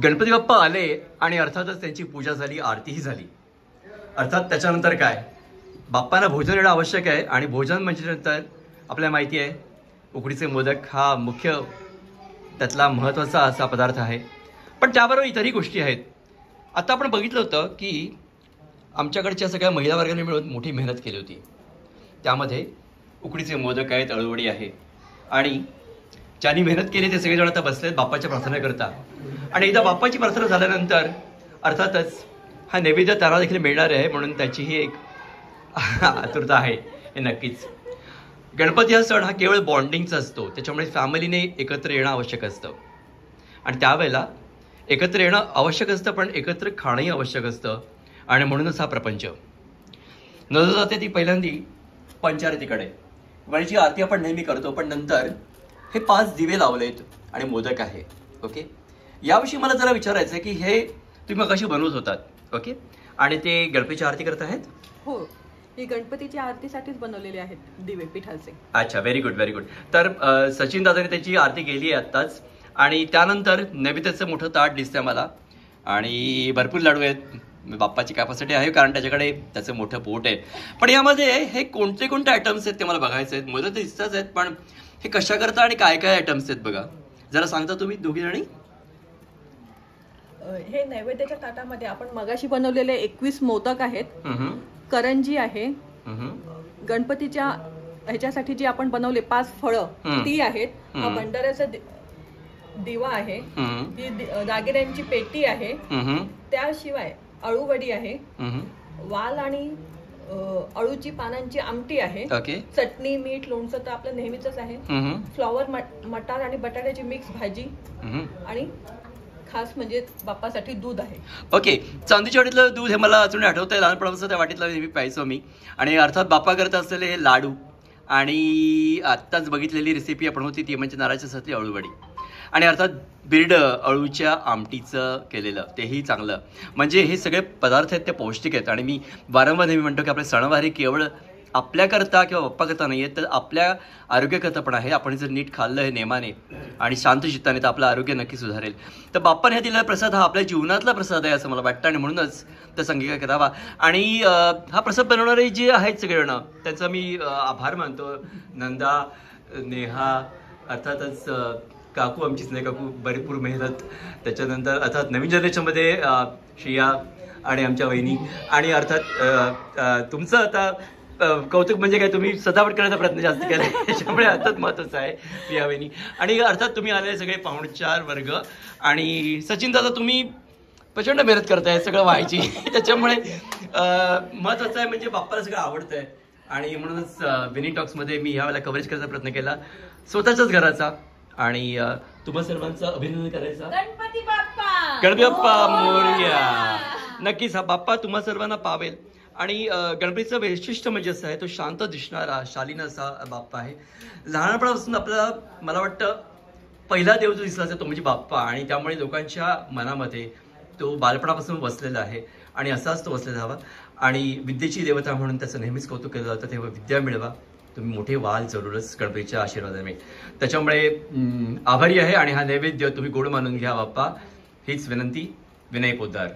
गणपती बाप्पा आले आणि अर्थातच त्यांची पूजा झाली, आरतीही झाली. अर्थात त्याच्यानंतर काय, बाप्पांना भोजन येणं आवश्यक आहे. आणि भोजन म्हणजे नंतर आपल्याला माहिती आहे उकडीचे मोदक हा मुख्य त्यातला महत्त्वाचा असा पदार्थ आहे. पण त्याबरोबर इतरही गोष्टी आहेत. आता आपण बघितलं होतं की आमच्याकडच्या सगळ्या महिला वर्गाने मिळून मोठी मेहनत केली होती. त्यामध्ये उकडीचे मोदक आहेत, अळूवडी आहे. आणि ज्यांनी मेहनत केली ते सगळेजण आता बसलेत बाप्पाच्या प्रार्थना करता. आणि एकदा बाप्पाची प्रार्थना झाल्यानंतर अर्थातच हा नैवेद्य त्यांना देखील मिळणार आहे, म्हणून त्याचीही एक आतुरता आहे. हे नक्कीच गणपती हा सण हा केवळ बॉन्डिंगचा असतो. त्याच्यामुळे फॅमिलीने एकत्र येणं आवश्यक असतं. आणि त्यावेळेला एकत्र येणं आवश्यक असतं, पण एकत्र खाणंही आवश्यक असतं. आणि म्हणूनच हा प्रपंच नजर जाते ती पहिल्यांदी पंचारतीकडे. गणेशची आरती आपण नेहमी करतो, पण नंतर हे 5 दिवे लावलेत आणि मोदक आहे. ओके, याविषयी मला जरा विचारायचं आहे की हे तुम्ही मगाशी बनवत होतात. ओके, आणि ते गणपतीची आरती करत आहेत? हो, ही गणपतीच्या आरतीसाठीच बनवलेले आहेत दिवे पिठाचे. अच्छा, व्हेरी गुड व्हेरी गुड. तर सचिन दादाने त्याची आरती केली आहे आत्ताच. आणि त्यानंतर नैवेद्याचं मोठं ताट दिसतंय मला. आणि भरपूर लाडू आहेत. बाप्पाची कॅपॅसिटी आहे कारण त्याच्याकडे त्याचं मोठं पोट आहे. पण यामध्ये हे कोणते कोणते आयटम्स आहेत ते मला बघायचे आहेत. मोदक तर दिसतच आहेत, पण हे कशा करता आणि काय काय आयटम्स आहेत बघा, जरा सांगता तुम्ही दोघी जणी? हे नैवेद्याच्या ताटामध्ये आपण मगाशी बनवलेले 21 मोदक आहेत, करंजी आहे, गणपतीच्या ह्याच्यासाठी जी आपण बनवले 5 फळं ती आहेत, हा भंडाऱ्याचा दिवा आहे, ही दागिन्यांची पेटी आहे, त्याशिवाय अळूवडी आहे, वाल आणि अळूची पानांची आमटी आहे, चटणी मीठ लोणचं तर आपलं नेहमीच आहे, फ्लॉवर मटार आणि बटाट्याची मिक्स भाजी, आणि खास म्हणजे बाप्पासाठी दूध आहे. ओके, चांदीच्या वाटीतलं दूध हे मला अजून आठवतंय. लहानपणापासून त्या वाटीतलं नेहमी प्यायचो मी. आणि अर्थात बाप्पा करत असलेले हे लाडू. आणि आत्ताच बघितलेली रेसिपी आपण होती ती म्हणजे नारळाच्या सातली अळूवडी. आणि अर्थात बिर्ड अळूच्या आमटीचं केलेलं तेही चांगलं. म्हणजे हे सगळे पदार्थ आहेत ते पौष्टिक आहेत. आणि मी वारंवार नेहमी म्हणतो की आपल्या सणवारी केवळ आपल्याकरता किंवा बाप्पाकरता नाही आहेत, तर आपल्या आरोग्याकरता पण आहे. आपण जर नीट खाल्लं हे नेमाने आणि शांत चित्ताने तर आपलं आरोग्य नक्की सुधारेल. तर बाप्पाने हे दिलेला प्रसाद हा आपल्या जीवनातला प्रसाद आहे असं मला वाटतं. आणि म्हणूनच त्याचा अंगीकार करावा. आणि हा प्रसाद बनवणारे जे आहेत सगळेजण त्यांचा मी आभार मानतो. नंदा, नेहा, अर्थातच काकू आमची स्नेह काकू, भरपूर मेहनत. त्याच्यानंतर अर्थात नवीन जनरेशनमध्ये श्रिया आणि आमच्या वहिनी. आणि अर्थात तुमचं आता कौतुक म्हणजे काय, तुम्ही सजावट करण्याचा प्रयत्न जास्त केला आहे, त्याच्यामुळे अर्थात महत्त्वाचं आहे प्रिया वहिनी. आणि अर्थात तुम्ही आलेले सगळे पाहुणचार वर्ग. आणि सचिन दादा तुम्ही प्रचंड मेहनत करताय सगळं व्हायची, त्याच्यामुळे महत्त्वाचं आहे म्हणजे बाप्पाला सगळं आवडतंय. आणि म्हणूनच विनी टॉक्समध्ये मी ह्यावेळेला कव्हरेज करायचा प्रयत्न केला स्वतःच्याच घराचा. आणि तुम्हा सर्वांचं अभिनंदन करायचं. गणपती बाप्पा, गणपती बाप्पा मोरया. नक्कीच हा बाप्पा तुम्हा सर्वांना पावेल. आणि गणपतीचं वैशिष्ट्य म्हणजे असं आहे, तो शांत दिसणारा शालीन असा बाप्पा आहे. लहानपणापासून आपल्याला मला वाटतं पहिला देव जो दिसला तो म्हणजे बाप्पा. आणि त्यामुळे लोकांच्या मनामध्ये तो बालपणापासून बसलेला आहे आणि असाच तो बसलेला हवा. आणि विद्येची देवता म्हणून त्याचं नेहमीच कौतुक केलं जातं. तेव्हा विद्या मिळवा, तुम्ही मोठे व्हाल जरूरच गणपतीच्या आशीर्वादाने. त्याच्यामुळे आभारी आहे. आणि हा नैवेद्य तुम्ही गोड मानून घ्या बाप्पा, हीच विनंती. विनय पोद्दार.